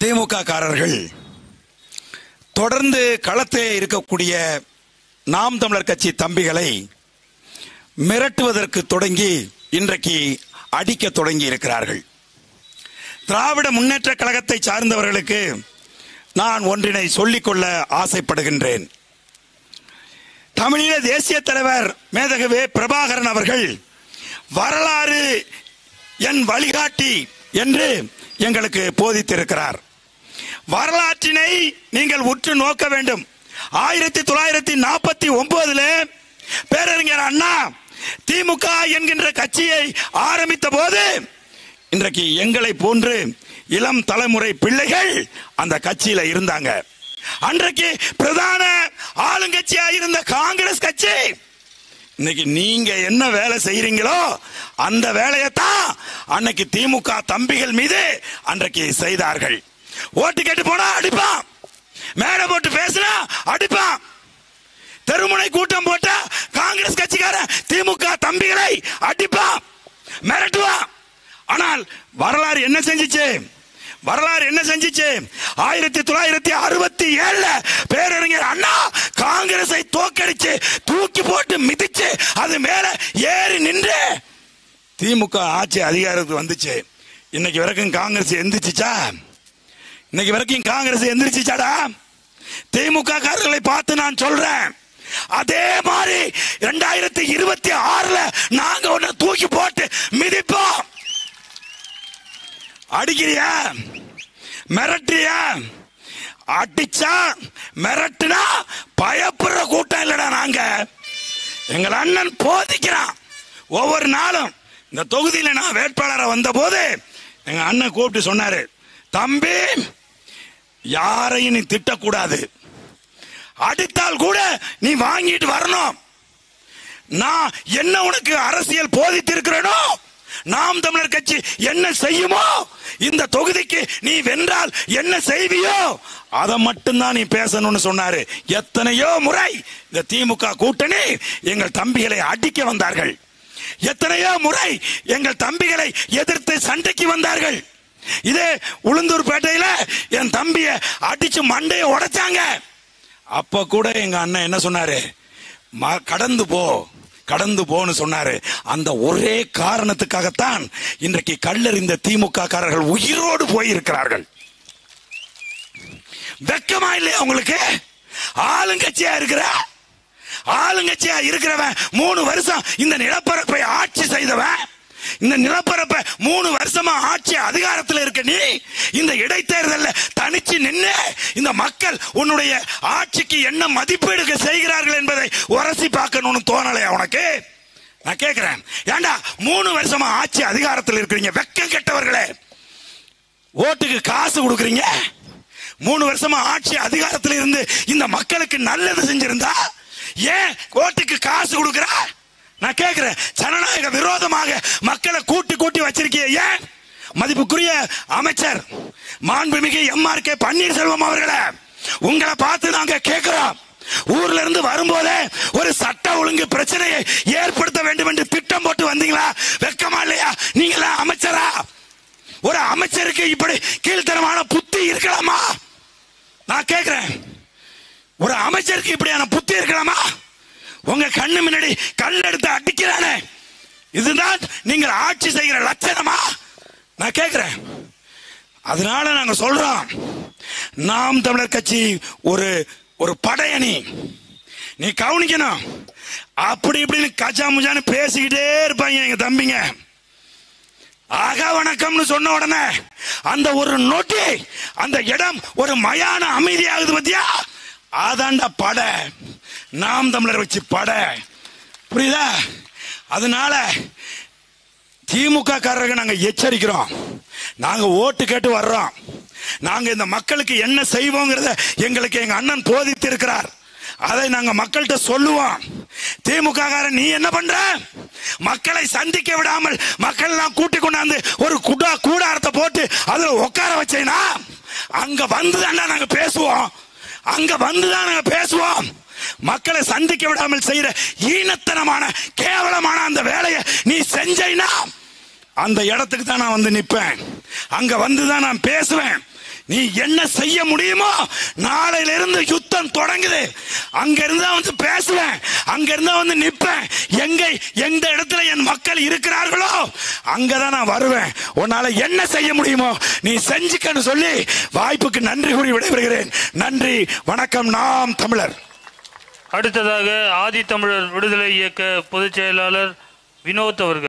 திமுக காரர்கள் தொடர்ந்து களத்திலே இருக்கக்கூடிய நாம் தமிழர் கட்சி தம்பிகளை மிரட்டுவதற்கு தொடங்கி இன்றைக்கு அடிக்க தொடங்கி இருக்கிறார்கள். திராவிட முன்னேற்ற கழகத்தை சார்ந்தவர்களுக்கு நான் ஒன்றினை சொல்லிக்கொள்ள ஆசைப்படுகின்றேன். தமிழீழ தேசிய தலைவர் மேதகவே பிரபாகரன் அவர்கள் வரலாறு என் வழிகாட்டி என்று எங்களுக்கு போதித்திருக்கிறார். வரலாற்றினை நீங்கள் உற்று நோக்க வேண்டும். 1949 பேரறிஞர் அண்ணா திமுக என்கின்ற கட்சியை ஆரம்பித்த போது இன்றைக்கு எங்களை போன்று இளம் தலைமுறை பிள்ளைகள் அந்த கட்சியில இருந்தாங்க. அன்றைக்கு பிரதான ஆளுங்கட்சியா இருந்த காங்கிரஸ் கட்சி இன்னைக்கு நீங்க என்ன வேலை செய்யறீங்களோ அந்த வேலையைத்தான் அன்னைக்கு திமுக தம்பிகள் மீது அன்றைக்கு செய்தார்கள். ஓட்டு கேட்டு போனா அடிப்பான், மேடை போட்டு பேசினா அடிப்பான், தெருமுனை கூட்டம் போட்டா காங்கிரஸ் கட்சிக்கார திமுக தம்பிகளை அடிப்பான், மிரட்டுவான். ஆனால் வரலாறு என்ன செஞ்சிச்சு? 1967 பேரறிஞர் அண்ணா காங்கிரஸை தோக்கடிச்சு தூக்கி போட்டு மிதிச்சு அது மேல ஏறி நின்று திமுக ஆட்சி அதிகாரத்துக்கு வந்துச்சு. இன்னைக்கு வரைக்கும் காங்கிரஸ் எந்திரிச்சிச்சா? இன்னைக்கு வரைக்கும் காங்கிரஸ் எந்திரிச்சிச்சாடா? திமுக காரர்களை பார்த்து நான் சொல்றேன், அதே மாதிரி 2026 நாங்க ஒன்ன தூக்கி போட்டு மிதிப்போம். அடிக்கிறியா? மிரட்டுறியா? அடிச்சா மிரட்டுனா பயப்படுற கூட்டம் இல்லடா நாங்க. எங்கள் அண்ணன் போதிக்கிறான். ஒவ்வொரு நாளும் இந்த தொகுதியில நான் வேட்பாளரை வந்த போது எங்க அண்ணன் கூப்பிட்டு சொன்னாரு, தம்பி யாரையும் நீ திட்டக்கூடாது, அடித்தால் கூட நீ வாங்கிட்டு வரணும். நான் என்ன உனக்கு அரசியல் போதித்திருக்கிறேனோ, நாம் தமிழர் கட்சி என்ன செய்யுமோ, இந்த தொகுதிக்கு நீ வென்றால் என்ன செய்வியோ அதை மட்டும்தான் நீ பேசணும்னு சொன்னாரு. எத்தனையோ முறை இந்த திமுக கூட்டணி எங்கள் தம்பிகளை அடிக்க வந்தார்கள். எத்தனையோ முறை எங்கள் தம்பிகளை எதிர்த்து சண்டைக்கு வந்தார்கள். இதே உளுந்தூர்பேட்டையில என் தம்பிய அடிச்சு மண்டையை உடைச்சாங்க. அப்ப கூட எங்க அண்ணன் என்ன சொன்னாரு? கடந்து போன்னு சொன்னாரு. அந்த ஒரே காரணத்துக்காகத்தான் இன்றைக்கு கல்லறிந்த திமுக காரர்கள் உயிரோடு போயிருக்கிறார்கள். வெக்கமா இல்லையா உங்களுக்கு? ஆளுங்கட்சியா இருக்கிறவன் 3 வருஷம் இந்த நிலப்பரப்பை ஆட்சி செய்தவன், இந்த நிலப்பரப்பை 3 வருஷமா ஆட்சி அதிகாரத்தில் இருக்க நீ இந்த இடைத்தேர்தல்ல தனிச்சு நின்று இந்த மக்கள் உன்னுடைய ஆட்சிக்கு என்ன மதிப்பீடு செய்கிறார்கள் என்பதை உரசி பார்க்கணும்னு தோணலையா உனக்கு? நான் கேட்கிறேன், ஏண்டா 3 வருஷமா ஆட்சி அதிகாரத்தில் இருக்கிறீங்க வெக்கம் கெட்டவர்களே, ஓட்டுக்கு காசு கொடுக்குறீங்க. 3 வருஷமா ஆட்சி அதிகாரத்தில் இருந்து இந்த மக்களுக்கு நல்லது செஞ்சிருந்தா ஏன் ஓட்டுக்கு காசு கொடுக்குற? நான் கேட்கிறேன், ஜனநாயக விரோதமாக மக்களை கூட்டி வச்சிருக்கீங்க ஏன்? மதிப்புக்குரிய அமைச்சர் மாண்புமிகு MRK பன்னீர்செல்வம் அவர்களே, உங்களை பார்த்து நாங்க கேட்கிறோம், ஊர்ல இருந்து வரும்போதே ஒரு சட்ட ஒழுங்கு பிரச்சனையை ஏற்படுத்த வேண்டும் என்று திட்டம் போட்டு வந்தீங்களா? வெக்கமா இல்லையா? நீங்களா அமைச்சரா? ஒரு அமைச்சருக்கு இப்படி கீழ்த்தரமான புத்தி இருக்கலாமா? நான் கேட்கிறேன், ஒரு அமைச்சருக்கு இப்படியான புத்தி இருக்கலாமா? உங்க கண்ணு முன்னாடி கல் எடுத்து அடிக்கிறானே, இதுதான் நீங்கள் ஆட்சி செய்கிற லட்சணமா? நான் கேட்கிறேன். அதனால நாங்க சொல்றோம், நாம் தமிழர் கட்சி ஒரு படையணி. நீ கவனிக்கணும். அப்படி இப்படின்னு கஜா முஜான்னு பேசிக்கிட்டே இருப்பாங்க எங்க தம்பிங்க. ஆக வணக்கம்னு சொன்ன உடனே அந்த ஒரு நொட்டி அந்த இடம் ஒரு மயான அமைதியாகுது பத்தியா? அதாண்டா படை. நாம் தமிழர் வச்சு படை, புரியுதா? அதனால திமுக காரர்கள் நாங்க எச்சரிக்கிறோம். நாங்க ஓட்டு கேட்டு வர்றோம். நாங்க இந்த மக்களுக்கு என்ன செய்வோங்கிறத எங்களுக்கு எங்க அண்ணன் போதித்து இருக்கிறார். அதை நாங்க மக்கள்கிட்ட சொல்லுவோம். திமுக காரன் நீ என்ன பண்ற? மக்களை சந்திக்க விடாமல் மக்கள் எல்லாம் கூட்டி கொண்டாந்து ஒரு கூடாரத்தை போட்டு அதுல உட்கார வச்சேனா அங்க வந்துதான் நாங்க பேசுவோம். மக்களை சந்திக்க விடாமல் செய்யற ஈனத்தனமான கேவலமான அந்த வேலையை நீ செஞ்சைனா அந்த இடத்துக்கு தான் நான் வந்து நிற்பேன். அங்க வந்துதான் நான் பேசுவேன். நீ என்ன செய்ய முடியுமோ நாளையில இருந்து யுத்தம் தொடங்குது. அங்க இருந்தா வந்து பேசுவேன், அங்க இருந்தா வந்து நிப்பேன். எந்த இடத்துல என் மக்கள் இருக்கிறார்களோ அங்கதான் நான் வருவேன். உன்னால என்ன செய்ய முடியுமோ நீ செஞ்சுக்கன்னு சொல்லி வாய்ப்புக்கு நன்றி கூறி விடைபெறுகிறேன். நன்றி, வணக்கம். நாம் தமிழர். அடுத்ததாக ஆதி தமிழர் விடுதலை இயக்க பொதுச் செயலாளர் வினோத் அவர்கள்.